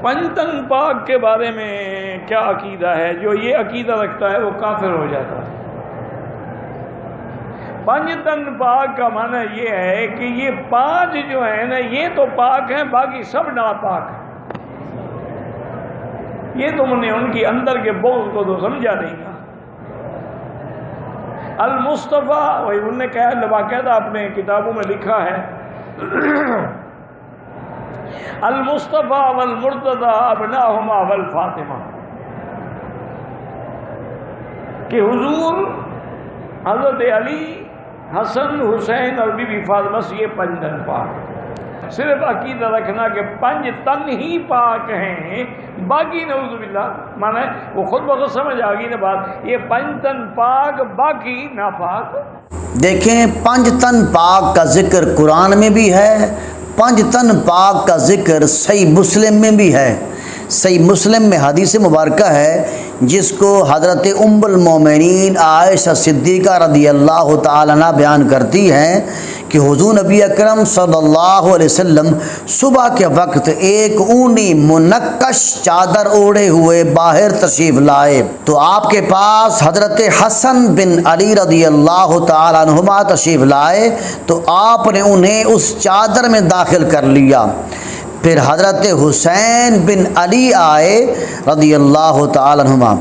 پنجتن پاک کے بارے میں کیا عقیدہ ہے؟ جو یہ عقیدہ رکھتا ہے وہ کافر ہو جاتا ہے۔ پنجتن پاک کا معنی یہ ہے کہ یہ پانچ جو ہیں نا یہ تو پاک ہیں، باقی سب ناپاک ہیں۔ یہ تم نے ان کی اندر کے بغض کو تو سمجھا نہیں نا۔ المصطفیٰ، وہی انہوں نے کہا باقاعدہ اپنے کتابوں میں لکھا ہے المصطفیٰ والمرتضیٰ ابناہما والفاطمہ، کہ حضور حضرت علی، حسن، حسین اور بی بی فاطمہ سے یہ پنجتن پاک۔ صرف عقیدہ رکھنا کہ پنج تن ہی پاک ہیں، باقی نعوذ باللہ، مانا وہ خود بخود سمجھ آ گئی نا بات، یہ پنج تن پاک باقی ناپاک۔ دیکھیں، پنج تن پاک کا ذکر قرآن میں بھی ہے، پنج تن پاک کا ذکر صحیح مسلم میں بھی ہے۔ صحیح مسلم میں حدیث مبارکہ ہے جس کو حضرت ام المومنین عائشہ صدیقہ رضی اللہ تعالیٰ عنہ بیان کرتی ہیں کہ حضور نبی اکرم صلی اللہ علیہ وسلم صبح کے وقت ایک اونی منقش چادر اوڑھے ہوئے باہر تشریف لائے تو آپ کے پاس حضرت حسن بن علی رضی اللہ تعالیٰ عنہما تشریف لائے تو آپ نے انہیں اس چادر میں داخل کر لیا۔ پھر حضرت حسین بن علی آئے رضی اللہ تعالیٰ عنہما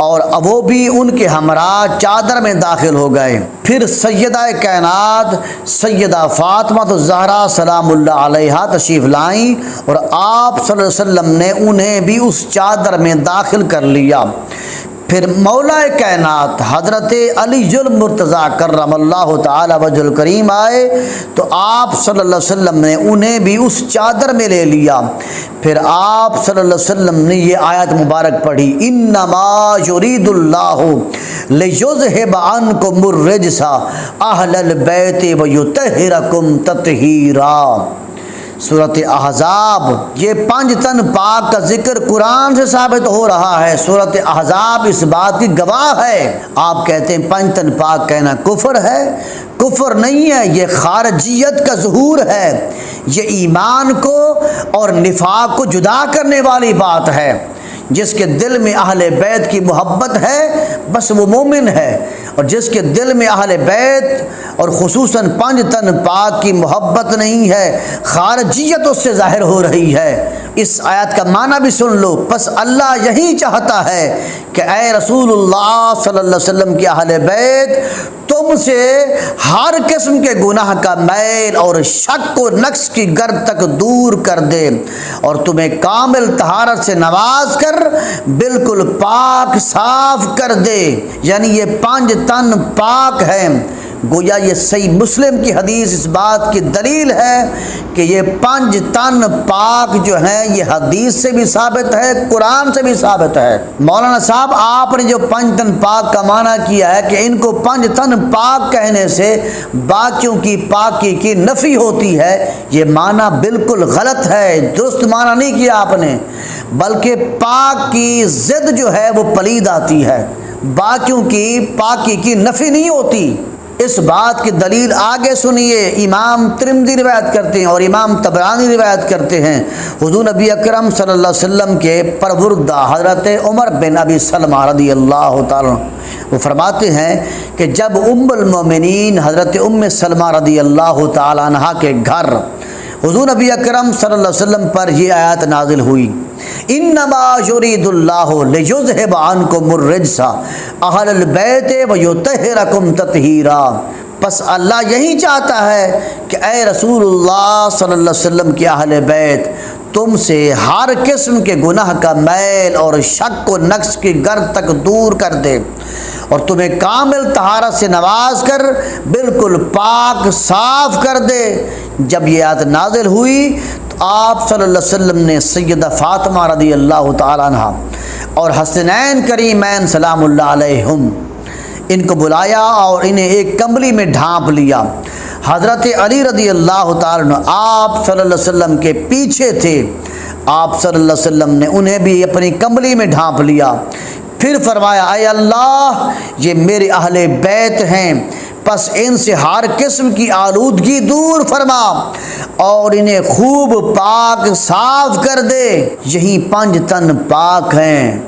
اور وہ بھی ان کے ہمراہ چادر میں داخل ہو گئے۔ پھر سیدہ کائنات سیدہ فاطمہ الزہرا سلام اللہ علیہا تشریف لائیں اور آپ صلی اللہ علیہ وسلم نے انہیں بھی اس چادر میں داخل کر لیا۔ پھر مولا کائنات حضرت علی المرتضیٰ کرم اللہ تعالی وجہ الکریم آئے تو آپ صلی اللہ علیہ وسلم نے انہیں بھی اس چادر میں لے لیا۔ پھر آپ صلی اللہ علیہ وسلم نے یہ آیت مبارک پڑھی، انما یرید اللہ لیذھب عنکم الرجس اہل البیت ویطہرکم تطہیرا۔ سورۃ احزاب، یہ پنج تن پاک کا ذکر قرآن سے ثابت ہو رہا ہے۔ سورۃ احزاب اس بات کی گواہ ہے۔ آپ کہتے ہیں پنج تن پاک کہنا کفر ہے؟ کفر نہیں ہے، یہ خارجیت کا ظہور ہے، یہ ایمان کو اور نفاق کو جدا کرنے والی بات ہے۔ جس کے دل میں اہل بیت کی محبت ہے بس وہ مومن ہے، اور جس کے دل میں اہل بیت اور خصوصاً پنج تن پاک کی محبت نہیں ہے، خارجیت اس سے ظاہر ہو رہی ہے۔ اس آیت کا معنی بھی سن لو، پس اللہ یہی چاہتا ہے کہ اے رسول اللہ صلی اللہ علیہ وسلم کے اہل بیت تم سے ہر قسم کے گناہ کا میل اور شک و نقص کی گرد تک دور کر دے اور تمہیں کامل طہارت سے نواز کر بالکل پاک صاف کر دے، یعنی یہ پانچ تن پاک ہیں۔ گویا یہ صحیح مسلم کی حدیث اس بات کی دلیل ہے کہ یہ پانچ تن پاک جو ہیں یہ حدیث سے بھی ثابت ہے، قرآن سے بھی ثابت ہے۔ مولانا صاحب آپ نے جو پانچ تن پاک کا معنی کیا ہے کہ ان کو پانچ تن پاک کہنے سے باقیوں کی پاکی کی نفی ہوتی ہے، یہ معنی بالکل غلط ہے، درست معنی نہیں کیا آپ نے، بلکہ پاک کی ضد جو ہے وہ پلید آتی ہے، باقیوں کی پاکی کی نفی نہیں ہوتی۔ اس بات کی دلیل آگے سنیے، امام ترمذی روایت کرتے ہیں اور امام طبرانی روایت کرتے ہیں، حضور نبی اکرم صلی اللہ علیہ وسلم کے پروردہ حضرت عمر بن ابی سلمہ رضی اللہ تعالیٰ وہ فرماتے ہیں کہ جب ام المومنین حضرت ام سلمہ رضی اللہ تعالیٰ عنہ کے گھر حضور نبی اکرم صلی اللہ علیہ وسلم پر یہ آیت نازل ہوئی، انما یرید اللہ لیذھب عنکم الرجس اہل البیت ویطہرکم تطہیرا، پس اللہ یہی چاہتا ہے کہ اے رسول اللہ صلی اللہ علیہ وسلم کے اہل بیت تم سے ہر قسم کے گناہ کا میل اور شک و نقص کی گرد تک دور کر دے اور تمہیں کامل طہارت سے نواز کر بالکل پاک صاف کر دے۔ جب یہ آیت نازل ہوئی تو آپ صلی اللہ علیہ وسلم نے سیدہ فاطمہ رضی اللہ تعالیٰ عنہ اور حسنین کریمین سلام اللہ علیہم ان کو بلایا اور انہیں ایک کمبلی میں ڈھانپ لیا۔ حضرت علی رضی اللہ تعالیٰ عنہ آپ صلی اللہ علیہ وسلم کے پیچھے تھے، آپ صلی اللہ علیہ وسلم نے انہیں بھی اپنی کمبلی میں ڈھانپ لیا۔ پھر فرمایا، اے اللہ یہ میرے اہل بیت ہیں، پس ان سے ہر قسم کی آلودگی دور فرما اور انہیں خوب پاک صاف کر دے۔ یہی 5 تن پاک ہیں۔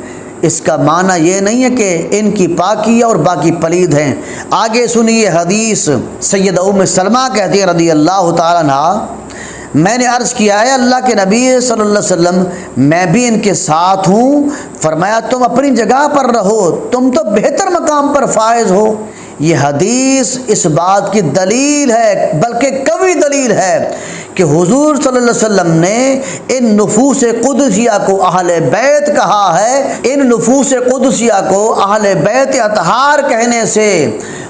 اس کا معنی یہ نہیں ہے کہ ان کی پاکی اور باقی پلید ہیں۔ آگے سنیے حدیث، سیدہ ام سلمہ کہتی ہیں رضی اللہ تعالیٰ عنہ، میں نے عرض کیا ہے اللہ کے نبی صلی اللہ علیہ وسلم میں بھی ان کے ساتھ ہوں۔ فرمایا تم اپنی جگہ پر رہو، تم تو بہتر مقام پر فائز ہو۔ یہ حدیث اس بات کی دلیل ہے، بلکہ قوی دلیل ہے کہ حضور صلی اللہ علیہ وسلم نے ان نفوس قدسیہ کو اہل بیت کہا ہے۔ ان نفوس قدسیہ کو اہل بیت اطہار کہنے سے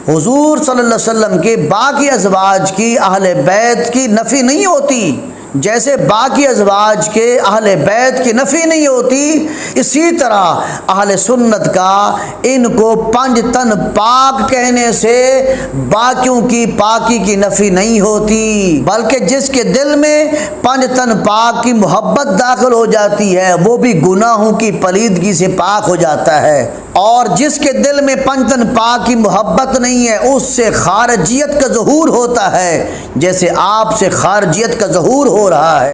حضور صلی اللہ علیہ وسلم کے باقی ازواج کی اہل بیت کی نفی نہیں ہوتی، جیسے باقی ازواج کے اہل بیت کی نفی نہیں ہوتی، اسی طرح اہل سنت کا ان کو 5 تن پاک کہنے سے باقیوں کی پاکی کی نفی نہیں ہوتی، بلکہ جس کے دل میں 5 تن پاک کی محبت داخل ہو جاتی ہے وہ بھی گناہوں کی پلیدگی سے پاک ہو جاتا ہے، اور جس کے دل میں 5 تن پاک کی محبت نہیں ہے اس سے خارجیت کا ظہور ہوتا ہے، جیسے آپ سے خارجیت کا ظہور ہو رہا ہے۔